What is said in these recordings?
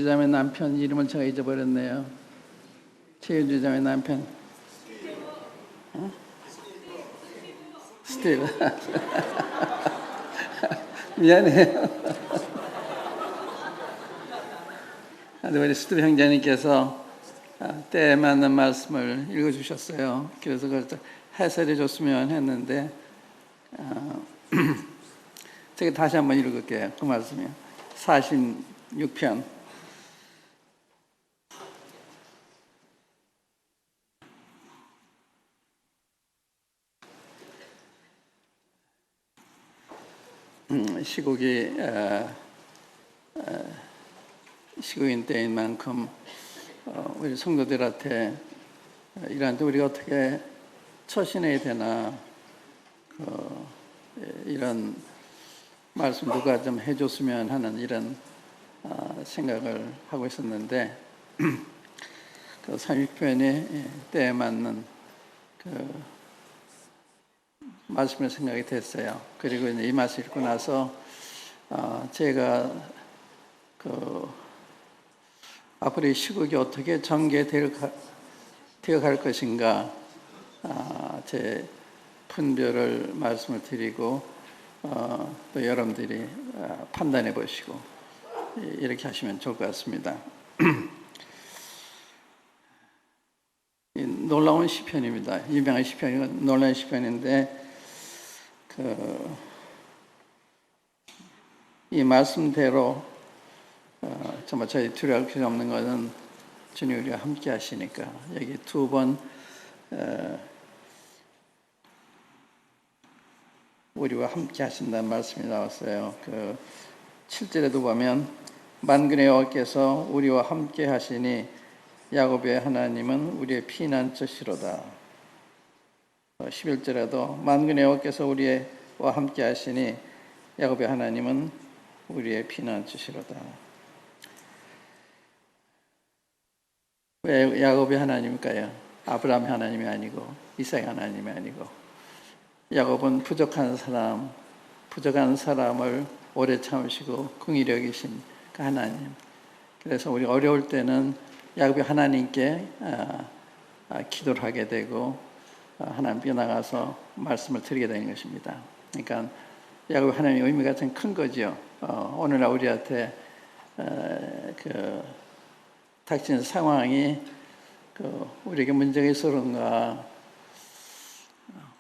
자매 남편 이름을 제가 잊어버렸네요. 최윤주 자매 남편. 스티브. 미안해요. 우리 스티브 형제님께서 때에 맞는 말씀을 읽어주셨어요. 그래서 그걸 해설해 줬으면 했는데 제가 다시 한번 읽을게요. 그 말씀이요. 46편. 시국인 때인 만큼 우리 성도들한테 이러한테 우리가 어떻게 처신해야 되나 이런 말씀 누가 좀 해줬으면 하는 이런 생각을 하고 있었는데 그 36편이 때에 맞는 그 말씀을 생각이 됐어요. 그리고 이제 이 말씀 읽고 나서 제가 앞으로 이 시국이 어떻게 전개되어 갈 것인가 제 분별을 말씀을 드리고 또 여러분들이 판단해 보시고 이렇게 하시면 좋을 것 같습니다. 놀라운 시편입니다. 유명한 시편이고 놀라운 시편인데 이 말씀대로 정말 저희 두려울 필요 없는 것은 주님 우리와 함께 하시니까 여기 두 번 우리와 함께 하신다는 말씀이 나왔어요. 7절에도 보면 만군의 여호와께서 우리와 함께 하시니 야곱의 하나님은 우리의 피난처시로다. 11절에도 만군의 여호와께서 우리와 함께 하시니 야곱의 하나님은 우리의 피난처시로다. 왜 야곱의 하나님일까요? 아브라함의 하나님이 아니고 이삭의 하나님이 아니고 야곱은 부족한 사람을 오래 참으시고 긍휼히 여기신 그 하나님. 그래서 우리 어려울 때는 야곱의 하나님께 기도를 하게 되고 하나님께 나가서 말씀을 드리게 되는 것입니다. 그러니까 야곱의 하나님의 의미가 참 큰 거죠. 오늘날 우리한테 닥친 상황이 우리에게 문제가 있어 그런가,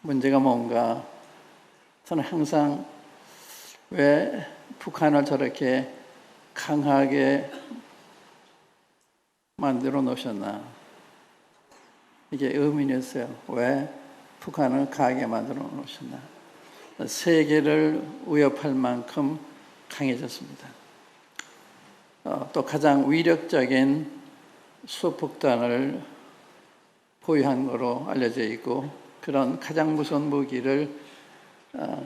문제가 뭔가, 저는 항상 왜 북한을 저렇게 강하게 만들어 놓으셨나, 이게 의문이었어요. 왜 북한을 강하게 만들어 놓으셨나. 세계를 위협할 만큼 강해졌습니다. 또 가장 위력적인 수폭탄을 보유한 것으로 알려져 있고 그런 가장 무서운 무기를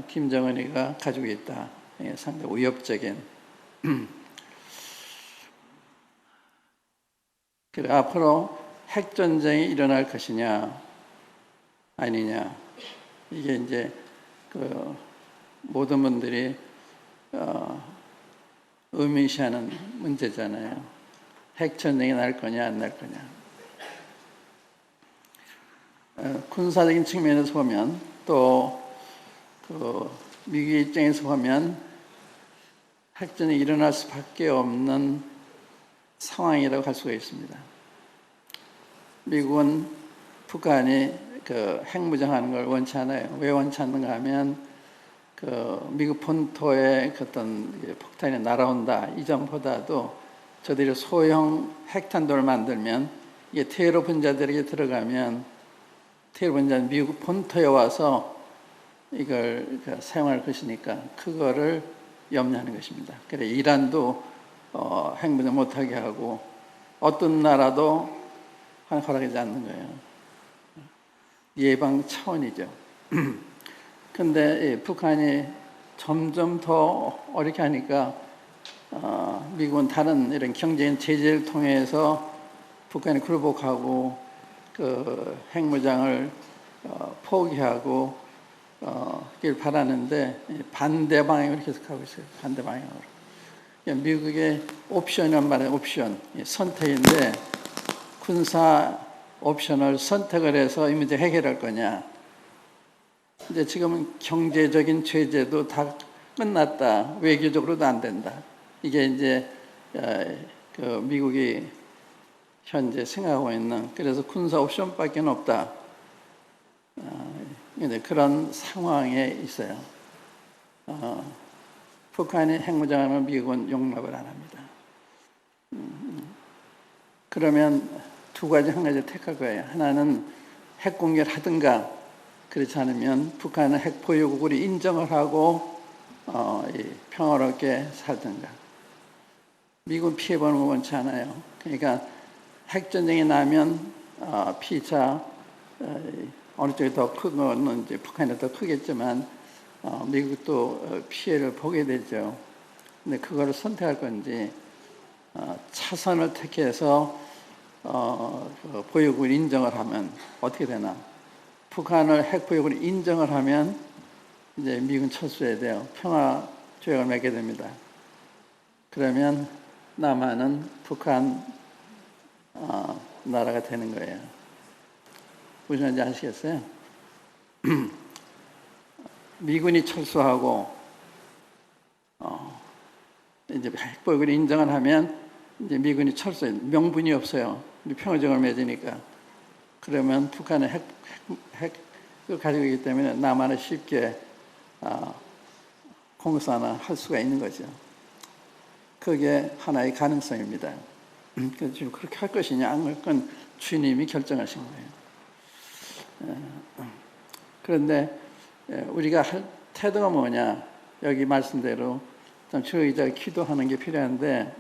김정은이가 가지고 있다. 상당히 위협적인. 그래 앞으로 핵전쟁이 일어날 것이냐 아니냐, 이게 이제 모든 분들이 의문시하는 문제잖아요. 핵전쟁이 날 거냐 안 날 거냐. 군사적인 측면에서 보면 또 미국의 입장에서 보면 핵전쟁이 일어날 수밖에 없는 상황이라고 할 수가 있습니다. 미국은 북한이 핵무장하는 걸 원치 않아요. 왜 원치 않는가 하면 미국 본토에 어떤 폭탄이 날아온다 이 점보다도 저들이 소형 핵탄두를 만들면 이게 테러 분자들에게 들어가면 테러 분자는 미국 본토에 와서 이걸 사용할 것이니까 그거를 염려하는 것입니다. 그래 이란도 핵무장 못하게 하고 어떤 나라도 허락하지 않는 거예요. 예방 차원이죠. 근데 북한이 점점 더 어렵게 하니까 미국은 다른 이런 경제적인 제재를 통해서 북한이 굴복하고 핵무장을 포기하고 길 바라는데 반대 방향으로 계속 가고 있어요. 반대 방향으로. 미국의 옵션이란 말은 옵션, 선택인데 군사 옵션을 선택을 해서 이 문제 해결할 거냐. 이제 지금은 경제적인 제재도 다 끝났다. 외교적으로도 안 된다. 이게 이제 그 미국이 현재 생각하고 있는, 그래서 군사 옵션밖에 없다. 그런 상황에 있어요. 북한이 핵무장하면 미국은 용납을 안 합니다. 그러면 한 가지 택할 거예요. 하나는 핵 공개를 하든가, 그렇지 않으면 북한은 핵 보유국으로 인정을 하고 평화롭게 살든가. 미국은 피해보는 거 원치 않아요. 그러니까 핵전쟁이 나면 피해자 어느 쪽이 더 큰 거는 이제 북한이 더 크겠지만 미국도 피해를 보게 되죠. 근데 그거를 선택할 건지 차선을 택해서 보유국을 인정을 하면 어떻게 되나? 북한을 핵 보유국을 인정을 하면 이제 미국은 철수해야 돼요. 평화 조약을 맺게 됩니다. 그러면 남한은 북한 나라가 되는 거예요. 무슨 말인지 아시겠어요? 미군이 철수하고 이제 핵보유국을 인정을 하면 이제 미군이 철수해. 명분이 없어요. 평화조약을 맺으니까. 그러면 북한은 핵을 가지고 있기 때문에 남한을 쉽게 공사나 할 수가 있는 거죠. 그게 하나의 가능성입니다. 그래서 지금 그렇게 할 것이냐 안 할 건 주님이 결정하신 거예요. 그런데 우리가 할 태도가 뭐냐? 여기 말씀대로 주의자가 기도하는 게 필요한데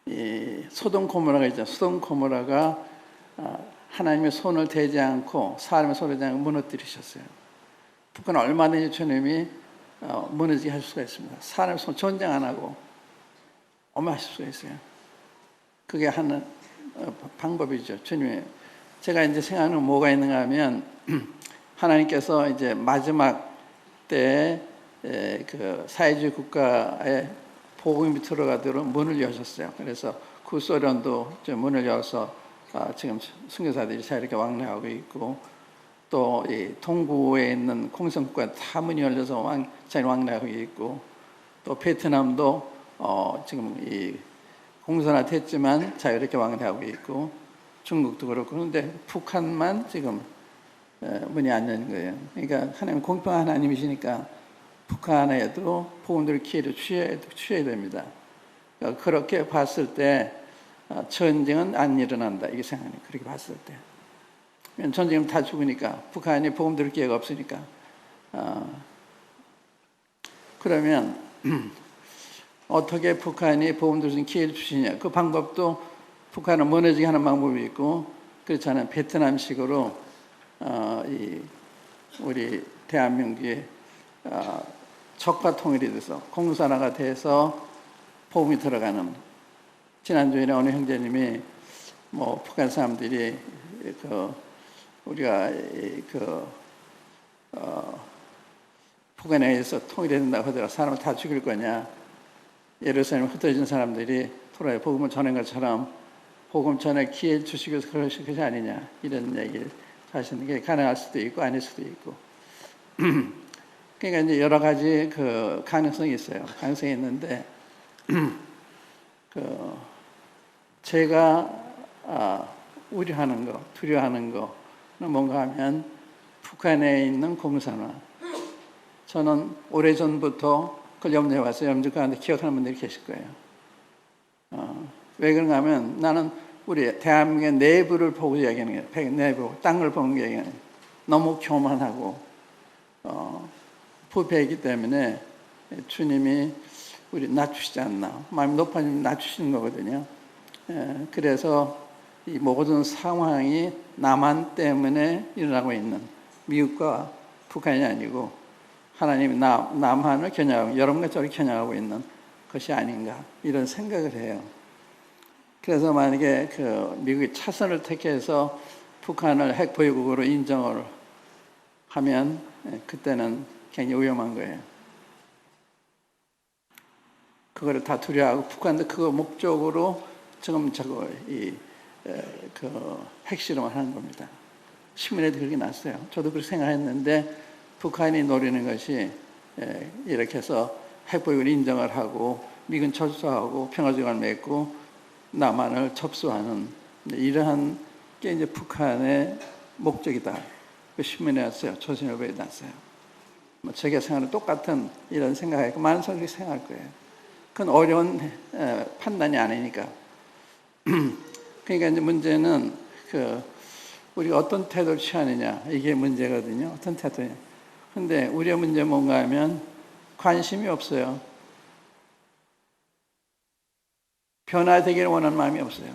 이 소돔 고모라가 있죠. 소돔 고모라가 하나님의 손을 대지 않고 사람의 손을 대지 않고 무너뜨리셨어요. 북한은 얼마든지 주님이 무너지게 할 수가 있습니다. 사람의 손 전쟁 안 하고 엄하실 수가 있어요. 그게 하는 방법이죠. 주님의. 제가 이제 생각하는 뭐가 있는가 하면 하나님께서 이제 마지막 때에 그 사회주의 국가에 복음이 들어가도록 문을 여셨어요. 그래서 구소련도 문을 열어서 지금 선교사들이 잘 이렇게 왕래하고 있고, 또 이 동부에 있는 공산국가 다 문이 열려서 잘 왕래하고 있고, 또 베트남도 지금 이 공산화됐지만 자유롭게 왕래하고 있고, 중국도 그렇고. 그런데 북한만 지금 문이 안 열린 거예요. 그러니까 하나님 공평한 하나님이시니까 북한에도 복음들 기회를 취해야 됩니다. 그러니까 그렇게 봤을 때 전쟁은 안 일어난다 이게 생각해요. 그렇게 봤을 때 전쟁은 다 죽으니까 북한이 복음들 기회가 없으니까. 그러면 어떻게 북한이 복음들 기회를 주시냐? 그 방법도 북한을 무너지게 하는 방법이 있고, 그렇지 않은 베트남식으로 우리 대한민국이 적과 통일이 돼서 공산화가 돼서 복음이 들어가는. 지난주에 어느 형제님이 뭐 북한 사람들이 우리가 북한에 의해서 통일해야 된다고 하더라. 사람을 다 죽일 거냐? 예루살렘 흩어진 사람들이 돌아와 복음을 전한 것처럼 복음 전할 기회를 주시기 위해서 그러실 것이 아니냐, 이런 얘기를 하시는 게 가능할 수도 있고 아닐 수도 있고. 그러니까 이제 여러 가지 그 가능성이 있어요. 가능성이 있는데 제가 우려하는 거, 두려워하는 거는 뭔가 하면 북한에 있는 공산화. 저는 오래전부터 그걸 염두에 왔어요. 염두 가운데 기억하는 분들이 계실 거예요. 왜 그런가 하면 나는 우리 대한민국의 내부를 보고 이야기하는 거예요. 내부, 땅을 보는 게 아니에요. 너무 교만하고 부패이기 때문에 주님이 우리 낮추시지 않나. 마음이 높아지면 낮추시는 거거든요. 그래서 이 모든 상황이 남한 때문에 일어나고 있는, 미국과 북한이 아니고 하나님이 남한을 겨냥하고 여러분과 저를 겨냥하고 있는 것이 아닌가, 이런 생각을 해요. 그래서 만약에 미국이 차선을 택해서 북한을 핵 보유국으로 인정을 하면 그때는 굉장히 위험한 거예요. 그거를 다 두려워하고 북한도 그거 목적으로 지금 그 핵실험을 하는 겁니다. 신문에도 그렇게 났어요. 저도 그렇게 생각했는데 북한이 노리는 것이 이렇게 해서 핵보유를 인정을 하고 미군 철수하고 평화조약을 맺고 남한을 접수하는 이러한 게 이제 북한의 목적이다. 그 신문에 났어요. 조선일보에 났어요. 제가 생각하는 똑같은 이런 생각이고 많은 사람들이 생각할 거예요. 그건 어려운 판단이 아니니까. 그러니까 이제 문제는 우리가 어떤 태도를 취하느냐 이게 문제거든요. 어떤 태도냐. 근데 우리의 문제 뭔가 하면 관심이 없어요. 변화되기를 원하는 마음이 없어요.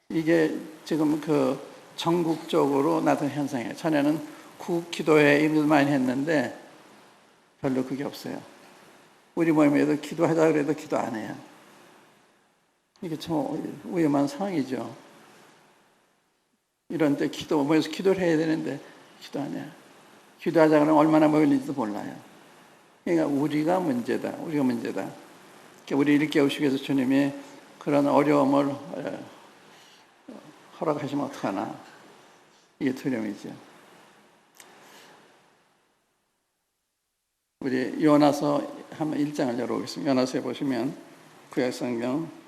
이게 지금 전국적으로 나타난 현상이에요. 전에는 국기도회 이런 걸 많이 했는데 별로 그게 없어요. 우리 모임에도 기도하자 그래도 기도 안 해요. 이게 참 위험한 상황이죠. 이런 때 모여서 기도를 해야 되는데 기도 안 해요. 기도하자 그러면 얼마나 모일지도 몰라요. 그러니까 우리가 문제다. 그러니까 우리 일깨우시기 위해서 주님이 그런 어려움을 허락하시면 어떡하나. 이게 두려움이죠. 우리 요나서 한번 1장을 열어보겠습니다. 요나서에 보시면 구약성경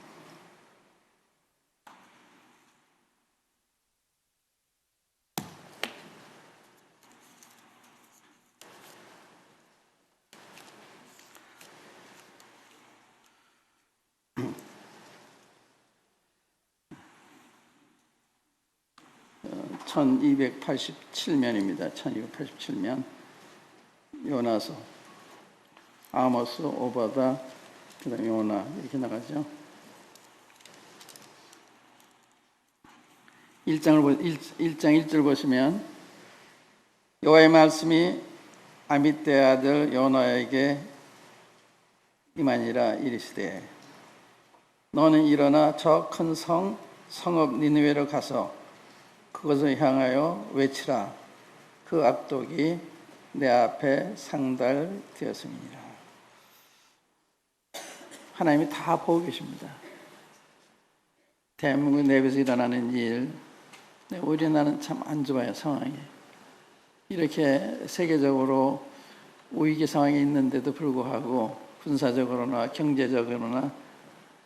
1287면입니다. 1287면. 요나서, 아모스, 오바다, 그다음에 요나 이렇게 나가죠. 1장 1절 보시면 여호와의 말씀이 아미떼 아들 요나에게 임하니라 이르시되 너는 일어나 저 큰 성읍 니느웨로 가서 그것을 향하여 외치라. 그 악독이 내 앞에 상달되었음이니라. 하나님이 다 보고 계십니다. 대한민국 내부에서 일어나는 일, 우리나라는 참 안 좋아요, 상황이. 이렇게 세계적으로 위기 상황이 있는데도 불구하고 군사적으로나 경제적으로나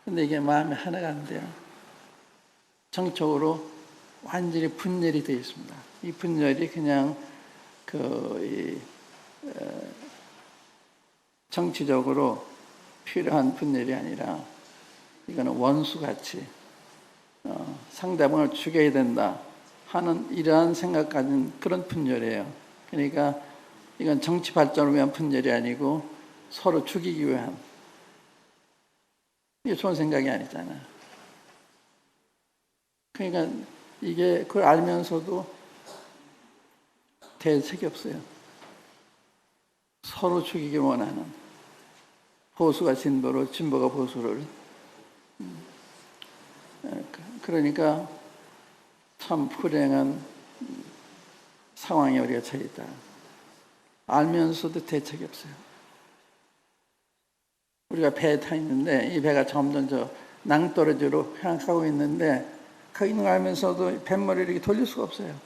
근데 이게 마음에 하나가 안 돼요. 정적으로 완전히 분열이 되어 있습니다. 이 분열이 그냥 정치적으로 필요한 분열이 아니라 이거는 원수같이 상대방을 죽여야 된다 하는 이러한 생각 가진 그런 분열이에요. 그러니까 이건 정치 발전을 위한 분열이 아니고 서로 죽이기 위한 이게 좋은 생각이 아니잖아요. 그러니까 이게 그걸 알면서도 대책이 없어요. 서로 죽이기 원하는 보수가 진보로 진보가 보수를 그러니까 참 불행한 상황에 우리가 처해 있다. 알면서도 대책이 없어요. 우리가 배에 타 있는데 이 배가 점점 낭떠러지로 향하고 있는데 가 있는 거 알면서도 뱃머리를 이렇게 돌릴 수가 없어요.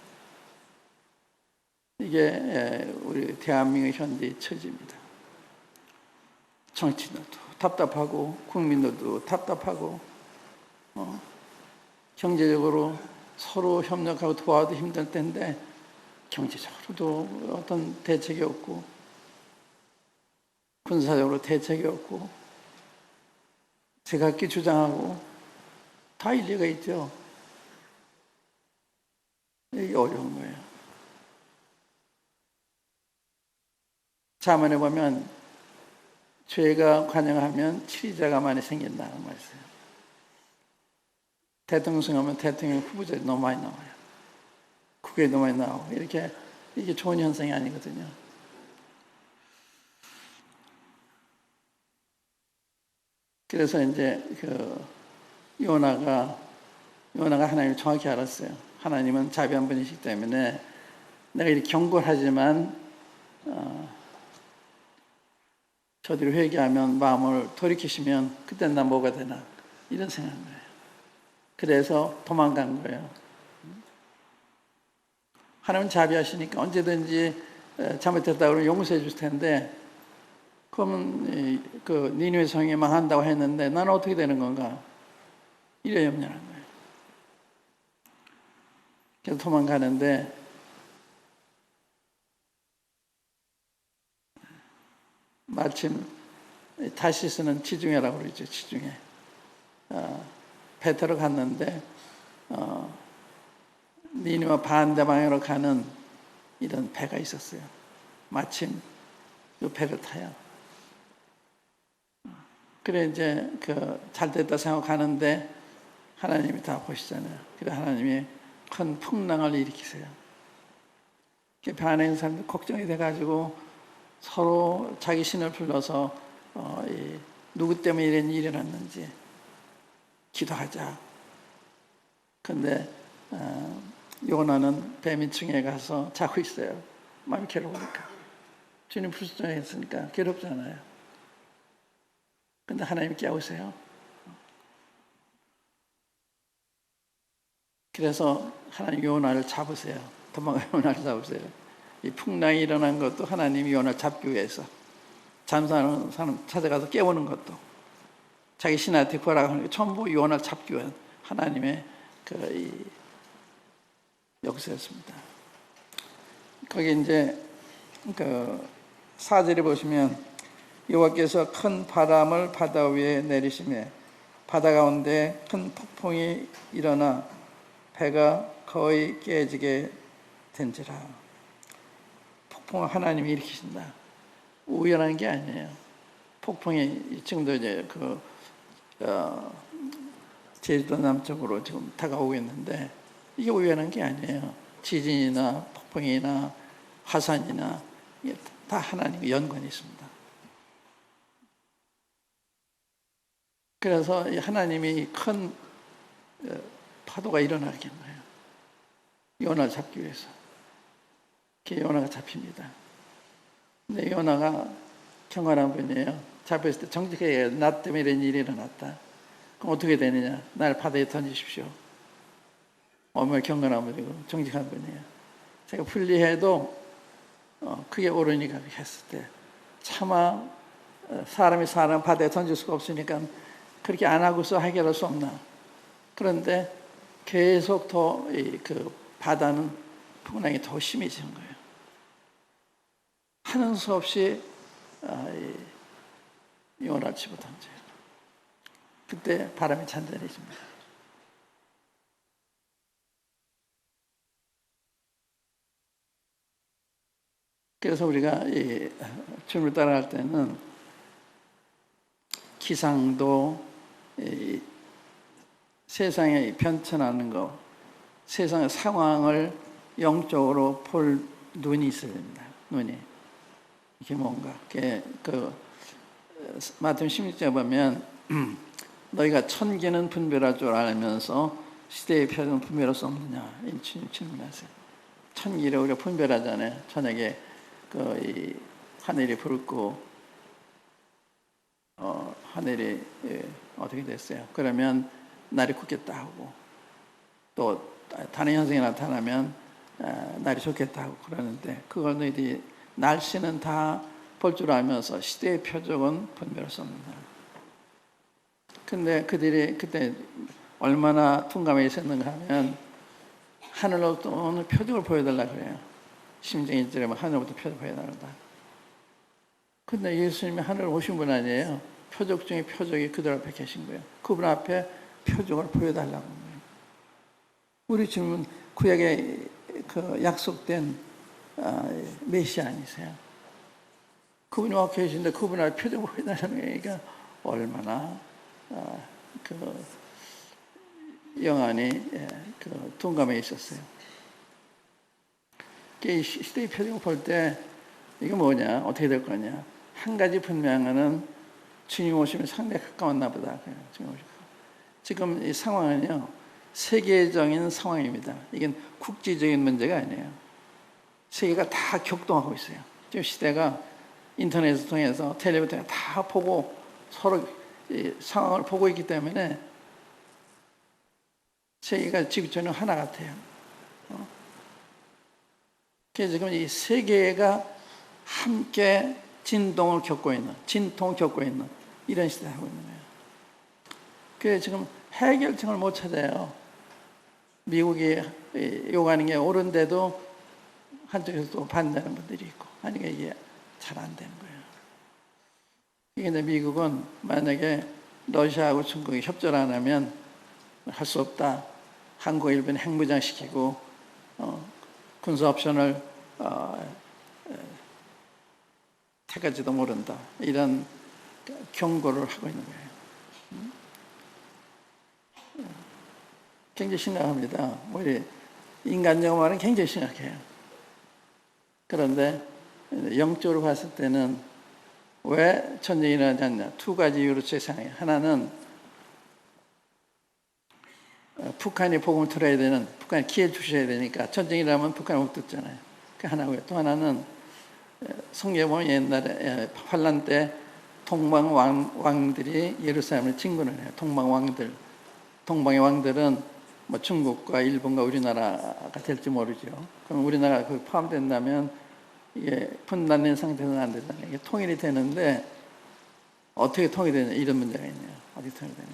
이게 우리 대한민국 현재의 처지입니다. 정치인들도 답답하고 국민들도 답답하고 경제적으로 서로 협력하고 도와도 힘들 텐데 경제적으로도 어떤 대책이 없고 군사적으로 대책이 없고 제각기 주장하고 다 일리가 있죠. 이게 어려운 거예요. 자문에 보면 죄가 관영하면 치리자가 많이 생긴다는 말이 있어요. 대통령 선거하면 대통령 후보자들이 너무 많이 나와요. 국회에 너무 많이 나오고 이게 좋은 현상이 아니거든요. 그래서 이제 요나가 하나님을 정확히 알았어요. 하나님은 자비한 분이시기 때문에 내가 이렇게 경고를 하지만 저들이 회개하면 마음을 돌이키시면 그때 나 뭐가 되나 이런 생각인 거예요. 그래서 도망간 거예요. 하나님은 자비하시니까 언제든지 잘못했다고 그러면 용서해 줄 텐데, 그러면 그 니느웨 성에 망한다고 했는데 나는 어떻게 되는 건가? 이래 염려하는 거예요. 그래서 도망가는데 마침 타시스는 지중해라고 그러죠. 지중해. 배 타러 갔는데 니느웨 반대 방향으로 가는 이런 배가 있었어요. 마침 그 배를 타요. 그래 이제 잘 됐다 생각하는데 하나님이 다 보시잖아요. 그래 하나님이 큰 풍랑을 일으키세요. 배 안에 있는 사람들 걱정이 돼가지고 서로 자기 신을 불러서 누구 때문에 이런 일이 일어났는지 기도하자. 근데 요나는 배 밑층에 가서 자고 있어요. 마음이 괴로우니까. 주님 불쌍했으니까 괴롭잖아요. 근데 하나님 깨우세요. 그래서 하나님 요나를 잡으세요. 도망가 요나를 잡으세요. 이 풍랑이 일어난 것도 하나님이 요나를 잡기 위해서, 잠자는 사람 찾아가서 깨우는 것도 자기 신한테 구하라고 하는 게 전부 요나를 잡기 위한 하나님의 이 역사였습니다. 거기 이제 4절에 보시면 여호와께서 큰 바람을 바다 위에 내리시매 바다 가운데 큰 폭풍이 일어나 배가 거의 깨지게 된지라. 폭풍을 하나님이 일으키신다. 우연한 게 아니에요. 폭풍이 지금도 이제 제주도 남쪽으로 지금 다가오고 있는데 이게 우연한 게 아니에요. 지진이나 폭풍이나 화산이나 이게 다 하나님의 연관이 있습니다. 그래서 하나님이 큰 파도가 일어나게 한 거예요. 요나를 잡기 위해서. 요나가 잡힙니다. 근데 요나가 경건한 분이에요. 잡혔을 때 정직하게 나 때문에 이런 일이 일어났다. 그럼 어떻게 되느냐? 날 바다에 던지십시오. 얼마나 경건한 분이고 정직한 분이에요. 제가 불리해도 그게 옳으니까 했을 때 차마 사람이 사람 바다에 던질 수가 없으니까 그렇게 안 하고서 해결할 수 없나. 그런데 계속 더 그 바다는 풍랑이 더 심해지는 거예요. 하는 수 없이 요나를 집어던져요. 그때 바람이 잔잔해집니다. 그래서 우리가 주님을 따라갈 때는 기상도 세상에 변천하는 거, 세상의 상황을 영적으로 볼 눈이 있어야 됩니다. 눈이. 이게 뭔가. 마태복음 16장에 보면 너희가 천기는 분별할 줄 알면서 시대의 표적은 분별할 수 없느냐. 이 질문하세요. 천기를 우리가 분별하잖아요. 저녁에 이 하늘이 붉고 하늘이 어떻게 됐어요? 그러면 날이 굳겠다 하고, 또 다른 현상이 나타나면 날이 좋겠다 하고 그러는데, 그걸 너희들이 날씨는 다 볼 줄 알면서 시대의 표적은 분별할 수 없는다. 근데 그들이 그때 얼마나 둔감해 있었는가 하면 하늘로부터 오늘 표적을 보여달라 그래요. 심정이 이제면 하늘로부터 표적 보여달라. 근데 예수님이 하늘 오신 분 아니에요. 표적 중에 표적이 그들 앞에 계신 거예요. 그분 앞에 표적을 보여달라고 하는 거예요. 우리 주님은 구약에 약속된 메시아 아니세요. 그분이 와 계신데 그분 앞에 표적을 보여달라는 얘기가 얼마나 영안이 둔감해 있었어요. 이 시대의 표적을 볼 때 이게 뭐냐, 어떻게 될 거냐. 한 가지 분명한 주님 오시면 상당히 가까웠나 보다. 지금 이 상황은요, 세계적인 상황입니다. 이건 국제적인 문제가 아니에요. 세계가 다 격동하고 있어요. 지금 시대가 인터넷을 통해서 텔레비전 통해서 다 보고 서로 이 상황을 보고 있기 때문에 세계가 지구촌은 하나 같아요. 그래서 지금 이 세계가 함께 진통을 겪고 있는 이런 시대에 하고 있는 거예요. 그래서 지금 해결책을 못 찾아요. 미국이 요구하는 게 옳은데도 한쪽에서 또 반대하는 분들이 있고 하니까 이게 잘 안 되는 거예요. 그런데 미국은 만약에 러시아하고 중국이 협조를 안 하면 할 수 없다. 한국, 일본 핵무장시키고 군사 옵션을 택할지도 모른다. 이런 경고를 하고 있는 거예요. 굉장히 심각합니다. 우리 인간적으로 말하면 굉장히 심각해요. 그런데 영적으로 봤을 때는 왜 전쟁이 일어나지 않냐? 두 가지 이유로 세상에. 하나는 북한이 복음을 들어야 되는, 북한이 기회 주셔야 되니까 전쟁이 일어나면 북한이 못 듣잖아요. 그 하나고요. 또 하나는 성경에 보면 옛날에 환란 때 동방 왕들이 예루살렘을 진군을 해요. 동방의 왕들은 뭐 중국과 일본과 우리나라가 될지 모르죠. 그럼 우리나라가 거기 포함된다면 이게 분단된 상태는 안 되잖아요. 이게 통일이 되는데 어떻게 통일이 되냐 이런 문제가 있네요. 어떻게 통일이 되냐.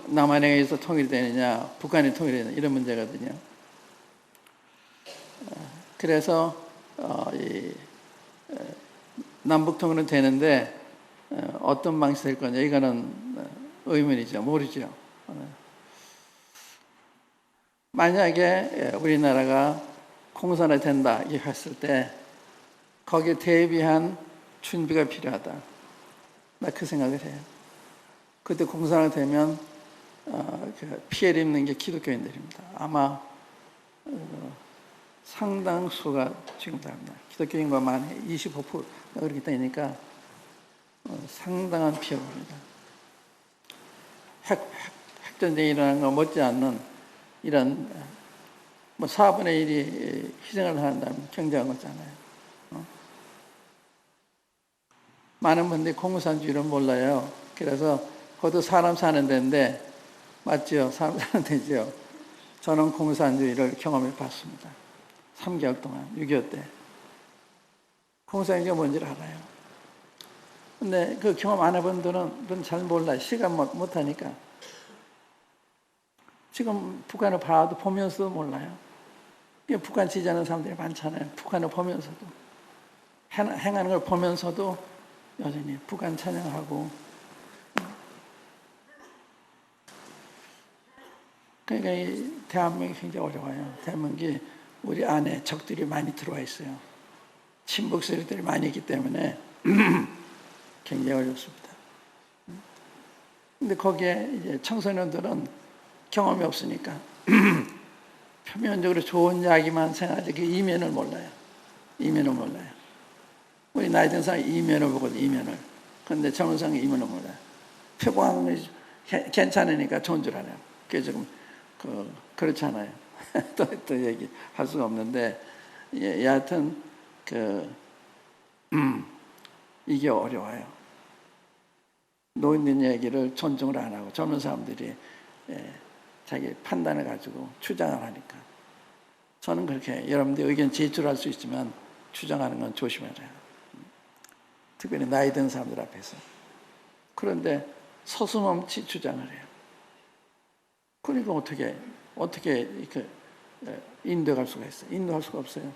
남한에 의해서 통일이 되느냐, 북한이 통일이 되느냐 이런 문제거든요. 그래서 남북 통일은 되는데 어떤 방식이 될 거냐 이거는 의문이죠. 모르죠. 만약에 우리나라가 공산화 된다 이렇게 했을 때 거기에 대비한 준비가 필요하다. 나 그 생각을 해요. 그때 공산화 되면 피해를 입는 게 기독교인들입니다. 아마 상당수가 지금 다릅니다. 기독교인과 만 25% 그렇게 되니까 상당한 피해가 옵니다. 핵전쟁이 일어나는 것 못지않는 이런 뭐 4분의 1이 희생을 한다면 경제한 거잖아요. 많은 분들이 공산주의를 몰라요. 그래서 그것도 사람 사는 데인데 맞죠? 사람 사는 데죠. 저는 공산주의를 경험해 봤습니다. 3개월 동안 6.25 때. 공산주의가 뭔지를 알아요. 근데 그 경험 안 해본 분들은 잘 몰라요. 시간 못 하니까. 지금 북한을 봐도 보면서도 몰라요. 북한 지지하는 사람들이 많잖아요. 북한을 보면서도. 행하는 걸 보면서도 여전히 북한 찬양하고. 그러니까 이 대한민국이 굉장히 어려워요. 대한민국이 우리 안에 적들이 많이 들어와 있어요. 친북 세력들이 많이 있기 때문에 굉장히 어렵습니다. 근데 거기에 이제 청소년들은 경험이 없으니까 표면적으로 좋은 이야기만 생각하지 그 이면을 몰라요. 이면을 몰라요. 우리 나이 든 사람이 이면을 보거든, 이면을. 그런데 젊은 사람이 이면을 몰라요. 표방하는 것이 괜찮으니까 좋은 줄 알아요. 그래서 지금 그렇잖아요. 또 얘기할 수가 없는데, 여하튼 이게 어려워요. 노인들 얘기를 존중을 안 하고 젊은 사람들이 자기 판단을 가지고 주장을 하니까 저는 그렇게 여러분들 의견 제출할 수 있지만 주장하는 건 조심해야 해요. 특별히 나이 든 사람들 앞에서. 그런데 서슴없이 주장을 해요. 그러니까 어떻게 이렇게 인도할 수가 있어요? 인도할 수가 없어요.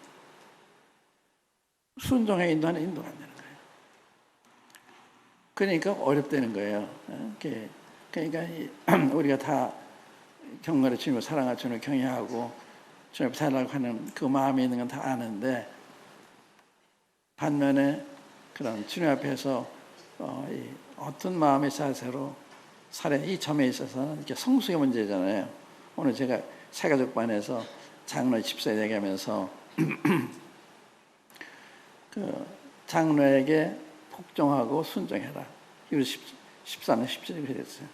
순종해 인도하는 인도가 안 되는 거예요. 그러니까 어렵다는 거예요. 그러니까 우리가 다 경건의 주님을 사랑할 주님을 경외하고 주님을 살라고 하는 그 마음이 있는 건 다 아는데 반면에 그런 주님 앞에서 어떤 마음의 자세로 살아야 이 점에 있어서는 이렇게 성숙의 문제잖아요. 오늘 제가 새가족반에서 장로 집사에 얘기하면서 그 장로에게 복종하고 순종해라. 이거 14년 17절에 그랬어요.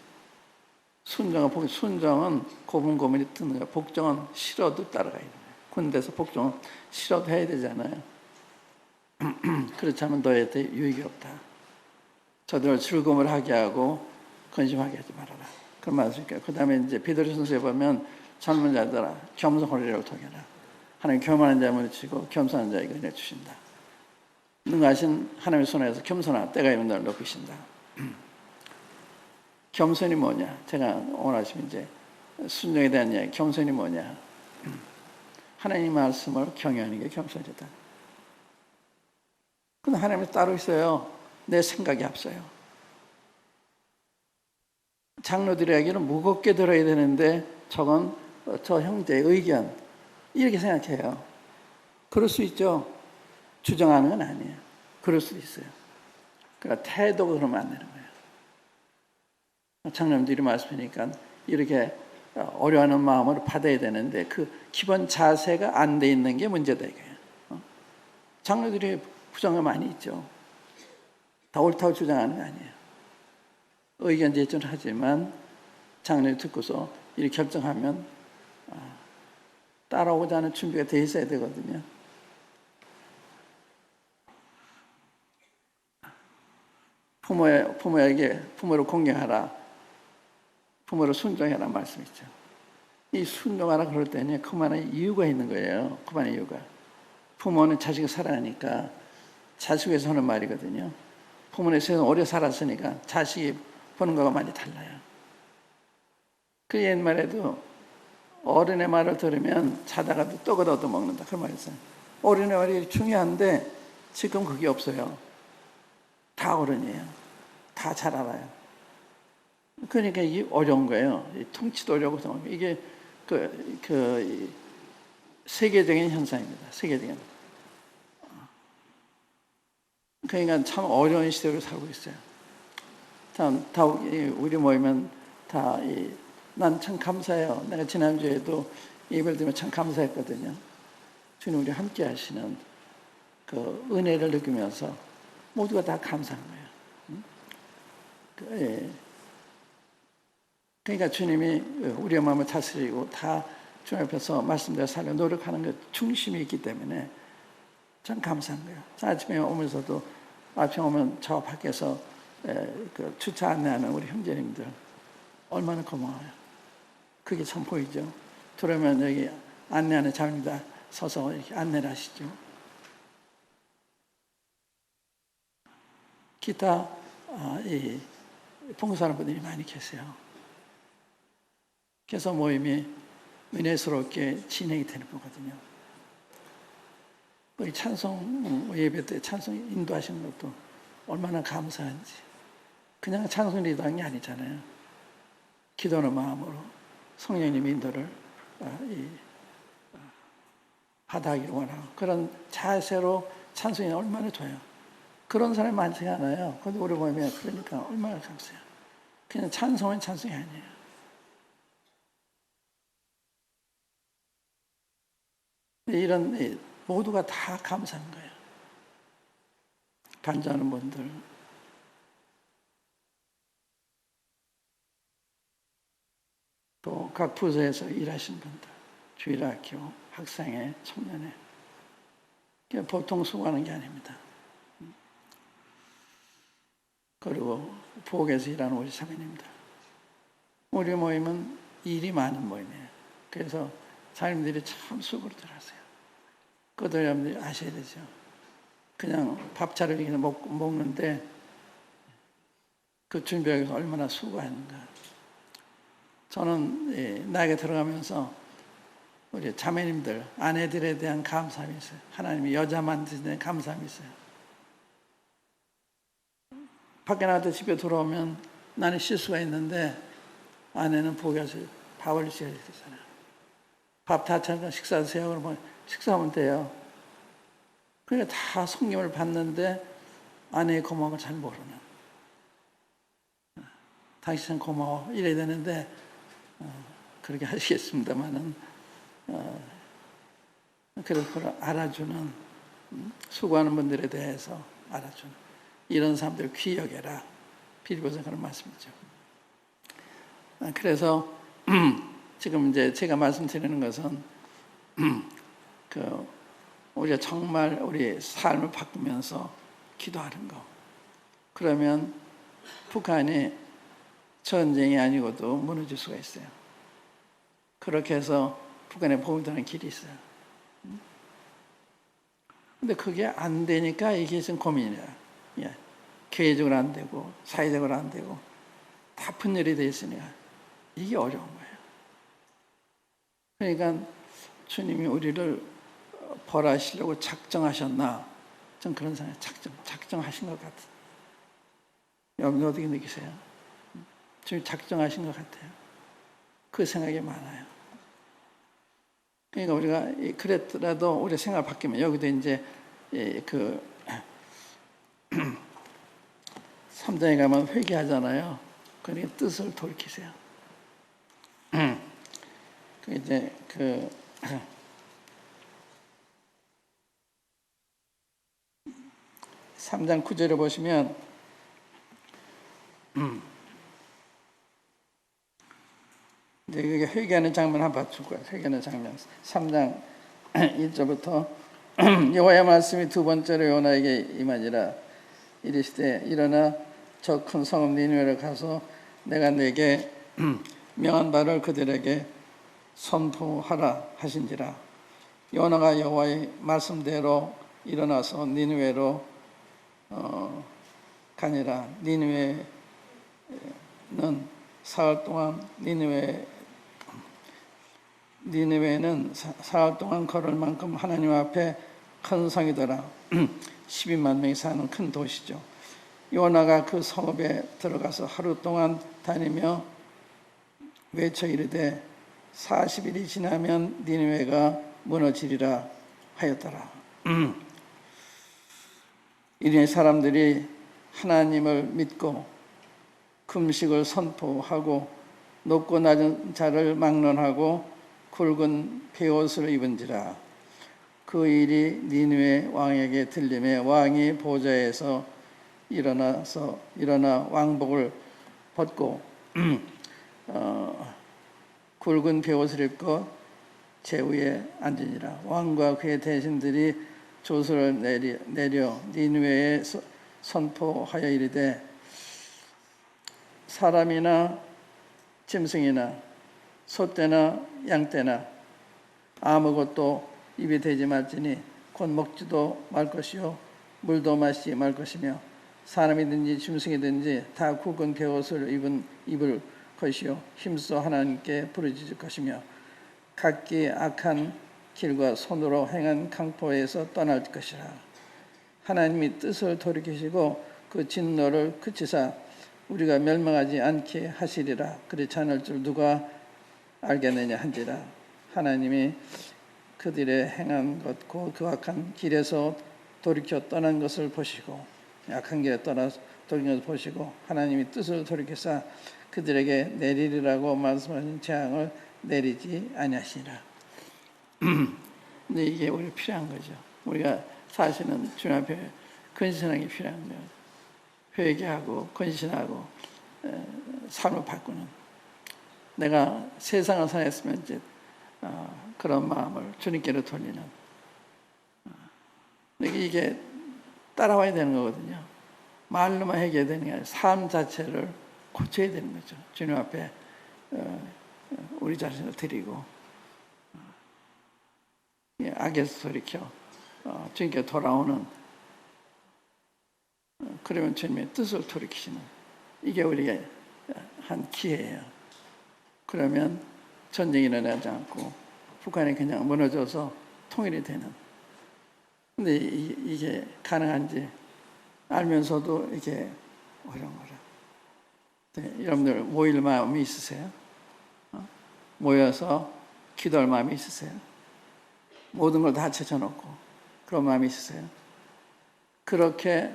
순종은 고분고분이 뜨는 거예요. 복종은 싫어도 따라가야 돼요. 군대에서 복종은 싫어도 해야 되잖아요. 그렇지 않으면 너희한테 유익이 없다. 저들을 즐거움을 하게 하고 근심하게 하지 말아라. 그런 말씀이니까. 그 다음에 이제 베드로 선서에 보면 젊은 자들아 겸손하리라고 통해라. 하나님 교만한 자 물리치고 겸손한 자에게 은혜 주신다. 능하신 하나님의 손에서 겸손한 때가 있는 날 높이신다. 겸손이 뭐냐? 제가 오늘 아침 이제 순종에 대한 이야기. 겸손이 뭐냐? 하나님 말씀을 경외하는 게 겸손이다. 근데 하나님이 따로 있어요. 내 생각이 앞서요. 장로들에게는 무겁게 들어야 되는데 저건 저 형제의 의견 이렇게 생각해요. 그럴 수 있죠. 주장하는 건 아니에요. 그럴 수도 있어요. 그러니까 태도가 그러면 안 되는 거예요. 장로님들이 말씀하니까 이렇게 어려워하는 마음으로 받아야 되는데 그 기본 자세가 안 돼 있는 게 문제다 이거예요. 장로들이 부정이 많이 있죠. 다 옳다고 주장하는 거 아니에요. 의견 제시는 하지만 장로님 듣고서 이렇게 결정하면 따라오고자 하는 준비가 돼 있어야 되거든요. 부모를 공경하라. 부모를 순종해라 말씀이죠. 이 순종하라 그럴 때는 그만한 이유가 있는 거예요. 그만한 이유가. 부모는 자식을 사랑하니까 자식을 위해서 하는 말이거든요. 부모는 세상 오래 살았으니까 자식이 보는 거가 많이 달라요. 그 옛말에도 어른의 말을 들으면 자다가 떡을 얻어먹는다. 그런 말이 있어요. 어른의 말이 중요한데 지금 그게 없어요. 다 어른이에요. 다 잘 알아요. 그러니까 이게 어려운 거예요. 통치도 어려고 이게 세계적인 현상입니다. 세계적인. 그러니까 참 어려운 시대를 살고 있어요. 다 우리 모이면 다 난 참 감사해요. 내가 지난주에도 예배를 드리면 참 감사했거든요. 주님 우리 함께 하시는 그 은혜를 느끼면서 모두가 다 감사한 거예요. 그러니까 주님이 우리의 마음을 다스리고 다 주님 앞에서 말씀대로 살려 노력하는 것 중심이 있기 때문에 참 감사한 거예요. 아침에 오면서도 아침에 오면 저 밖에서 그 주차 안내하는 우리 형제님들 얼마나 고마워요. 그게 참 보이죠. 들어오면 여기 안내하는 자입니다. 서서 이렇게 안내를 하시죠. 기타 봉사하는 분들이 많이 계세요. 그래서 모임이 은혜스럽게 진행이 되는 거거든요. 우리 찬송 예배 때 찬송 인도하시는 것도 얼마나 감사한지. 그냥 찬송 리더한 게 아니잖아요. 기도하는 마음으로 성령님 인도를 받아가기를 원하고 그런 자세로 찬송이 얼마나 좋아요. 그런 사람이 많지 않아요. 근데 우리 모임에 그러니까 얼마나 감사해요. 그냥 찬송은 찬송이 아니에요. 이런 모두가 다 감사한 거예요. 간주하는 분들, 또 각 부서에서 일하시는 분들, 주일학교, 학생회, 청년회, 보통 수고하는 게 아닙니다. 그리고 부엌에서 일하는 우리 사모님들, 우리 모임은 일이 많은 모임이에요. 그래서 사모님들이 참 수고를 하세요. 그것도 여러분들이 아셔야 되죠. 그냥 밥 차리기는 먹는데 그 준비하기 위해서 얼마나 수고하는가. 저는 나에게 들어가면서 우리 자매님들, 아내들에 대한 감사함이 있어요. 하나님이 여자 만드신 데 감사함이 있어요. 밖에 나가서 집에 들어오면 나는 실수가 있는데 아내는 부엌에서 밥을 지어야 되잖아요. 밥 다 차니까 식사하세요. 그러면 식사하면 돼요. 그러니까 다 성님을 받는데 아내의 고마움을 잘 모르는. 당신 고마워 이래야 되는데 그렇게 하시겠습니다만은 그래서 그걸 알아주는 수고하는 분들에 대해서 알아주는 이런 사람들 귀히 여겨라. 빌립보서 그런 말씀이죠. 그래서 지금 이제 제가 말씀드리는 것은 우리가 정말 우리 삶을 바꾸면서 기도하는 거. 그러면 북한이 전쟁이 아니고도 무너질 수가 있어요. 그렇게 해서 북한에 보호되는 길이 있어요. 근데 그게 안 되니까 이게 지금 고민이에요. 예. 교회적으로 안 되고 사회적으로 안 되고 다 분열이 돼 있으니까 이게 어려운 거예요. 그러니까 주님이 우리를 벌하시려고 작정하셨나? 전 그런 생각, 작정하신 것 같아요. 여러분 어떻게 느끼세요? 주님 작정하신 것 같아요. 그 생각이 많아요. 그러니까 우리가 그랬더라도 우리 생각 바뀌면 여기도 이제 그 3장에 가면 회개하잖아요. 그러니까 뜻을 돌이키세요. 그 이제 그 3장 9절에 보시면 이제 그게 회개하는 장면 한번 봐줄 거예요. 회개하는 장면 3장 1절부터 여호와의 말씀이 두 번째로 요나에게 임하니라. 이르시되 일어나 저 큰 성읍 니느웨로 가서 내가 네게 명한 바를 그들에게 선포하라 하신지라. 요나가 여호와의 말씀대로 일어나서 니느웨로 가니라. 니느웨는 사흘 동안 니느웨는 사흘 동안 걸을 만큼 하나님 앞에 큰 성이더라. 12만 명이 사는 큰 도시죠. 요나가 그 성읍에 들어가서 하루 동안 다니며 외쳐 이르되 40일이 지나면 니느웨가 무너지리라 하였더라. 이에 사람들이 하나님을 믿고 금식을 선포하고 높고 낮은 자를 막론하고 굵은 베옷을 입은지라. 그 일이 니느웨 왕에게 들림에 왕이 보좌에서 일어나 왕복을 벗고 굵은 베옷을 입고 제위에 앉으니라. 왕과 그의 대신들이 조서를 내려 니느웨에 선포하여 이르되 사람이나 짐승이나 소떼나 양떼나 아무것도 입에 대지 말지니 곧 먹지도 말 것이요 물도 마시지 말 것이며 사람이든지 짐승이든지 다 굵은 베옷을 입을 것이요 힘써 하나님께 부르짖을 것이며 각기 악한 길과 손으로 행한 강포에서 떠날 것이라. 하나님이 뜻을 돌이키시고 그 진노를 그치사 우리가 멸망하지 않게 하시리라. 그렇지 않을 줄 누가 알겠느냐 한지라. 하나님이 그들의 행한 것 곧 그 악한 길에서 돌이켜 떠난 것을 보시고 악한 길에 떠나서 돌이킨 것을 보시고 하나님이 뜻을 돌이켜사 그들에게 내리리라고 말씀하신 재앙을 내리지 아니하시니라. 근데 이게 우리 필요한 거죠. 우리가 사실은 주님 앞에 근신하는 게 필요한 거예요. 회개하고 근신하고 삶을 바꾸는. 내가 세상을 살았으면 이제 그런 마음을 주님께로 돌리는. 이게 따라와야 되는 거거든요. 말로만 해결해야 되는 게 아니라 삶 자체를 고쳐야 되는 거죠. 주님 앞에 우리 자신을 드리고 악에서 돌이켜 주님께 돌아오는, 그러면 주님의 뜻을 돌이키시는, 이게 우리가 한 기회예요. 그러면 전쟁이 일어나지 않고 북한이 그냥 무너져서 통일이 되는. 근데 이게 가능한지 알면서도 이게 어려운 거라. 네, 여러분들 모일 마음이 있으세요? 모여서 기도할 마음이 있으세요? 모든 걸 다 제쳐놓고 그런 마음이 있으세요? 그렇게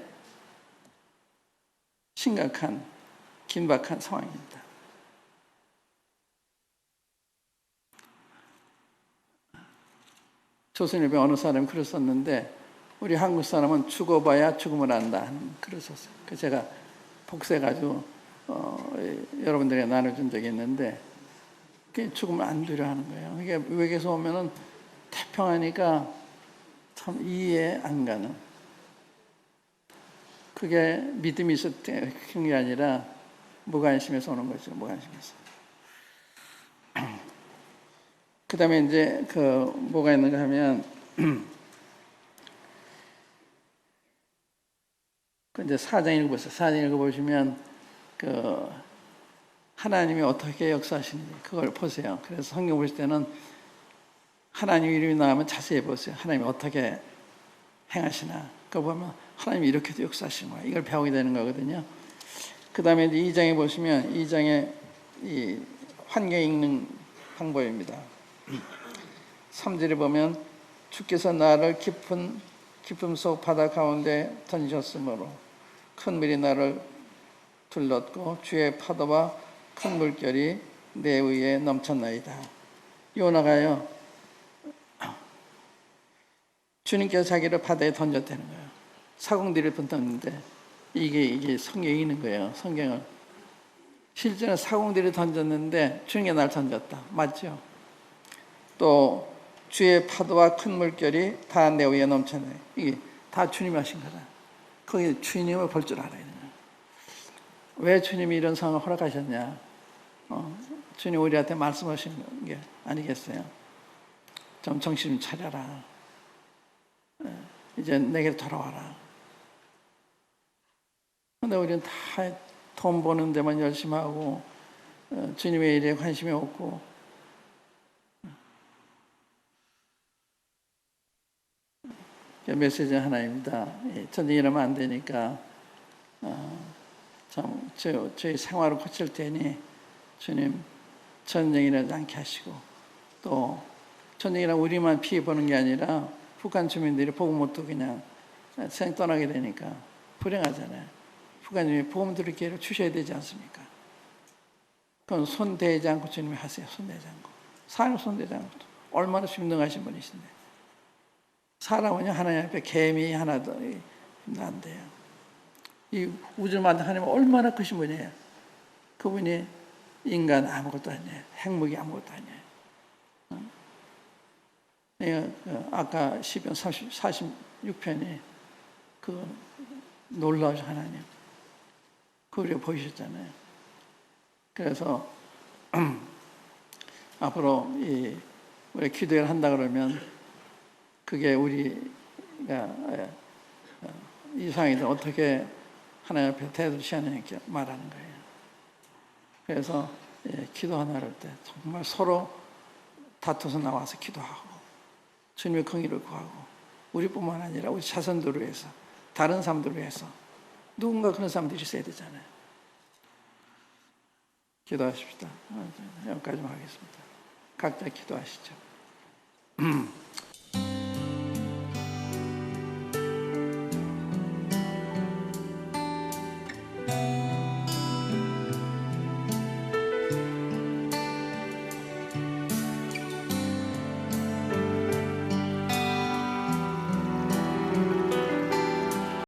심각한 긴박한 상황입니다. 조선일보에 어느 사람이 글을 썼는데 우리 한국 사람은 죽어봐야 죽음을 안다 글을 썼어요. 그래서 제가 복사해가지고 여러분들에게 나눠준 적이 있는데 죽음을 안 두려워하는 거예요. 이게 외국에서 오면은 태평하니까 참 이해 안 가는, 그게 믿음이 있었던 게 아니라 무관심에서 오는 거죠. 무관심에서. 그 다음에 이제 뭐가 있는가 하면 이제 4장 읽어보세요. 4장 읽어보시면 하나님이 어떻게 역사하시는지 그걸 보세요. 그래서 성경 보실 때는 하나님 이름이 나오면 자세히 보세요. 하나님이 어떻게 행하시나. 그거 보면 하나님이 이렇게도 역사하시는 거야. 이걸 배우게 되는 거거든요. 그 다음에 이제 2장에 보시면 2장에 이 환경 읽는 방법입니다. 3절에 보면 주께서 나를 깊음 속 바다 가운데 던지셨으므로 큰 물이 나를 둘렀고 주의 파도와 큰 물결이 내 위에 넘쳤나이다. 요나가요, 주님께서 자기를 바다에 던졌다는 거예요. 사공들이 던졌는데 이게 성경에 있는 거예요. 성경을. 실제는 사공들이 던졌는데 주님이 날 던졌다. 맞죠? 또 주의 파도와 큰 물결이 다 내 위에 넘쳤네. 이게 다 주님이 하신 거다. 거기 주님을 볼 줄 알아야 되는 거예요. 왜 주님이 이런 상황을 허락하셨냐? 주님 우리한테 말씀하신 게 아니겠어요? 좀 정신 좀 차려라. 이제 내게 돌아와라. 근데 우리는 다 돈 버는 데만 열심히 하고 주님의 일에 관심이 없고 메시지 하나입니다. 전쟁 일하면 안 되니까 참 저희 생활을 고칠 테니 주님 전쟁이라지 않게 하시고, 또 전쟁이라 우리만 피해 보는 게 아니라 북한 주민들이 복음도 그냥 생 떠나게 되니까 불행하잖아요. 북한 주민이 복음 들을 기회를 주셔야 되지 않습니까? 그건 손대지 않고 주님이 하세요. 손대지 않고. 사람 손대지 않고. 얼마나 신등하신 분이신데. 사람은요, 하나님 앞에 개미 하나도 안 돼요. 이 우주를 만든 하나님은 얼마나 크신 분이에요. 그분이 인간 아무것도 아니에요. 핵무기 아무것도 아니에요. 아까 시편 46편이 그 놀라우신 하나님, 그걸 보이셨잖아요. 그래서 앞으로 우리 기도를 한다 그러면 그게 우리가 이 상황에서 어떻게 하나님 앞에 태도를 취하느냐 이렇게 말하는 거예요. 그래서 기도하나 할 때 정말 서로 다투서 나와서 기도하고 주님의 긍휼을 구하고 우리뿐만 아니라 우리 자손들을 위해서, 다른 사람들을 위해서, 누군가 그런 사람들이 있어야 되잖아요. 기도하십시다. 여기까지만 하겠습니다. 각자 기도하시죠.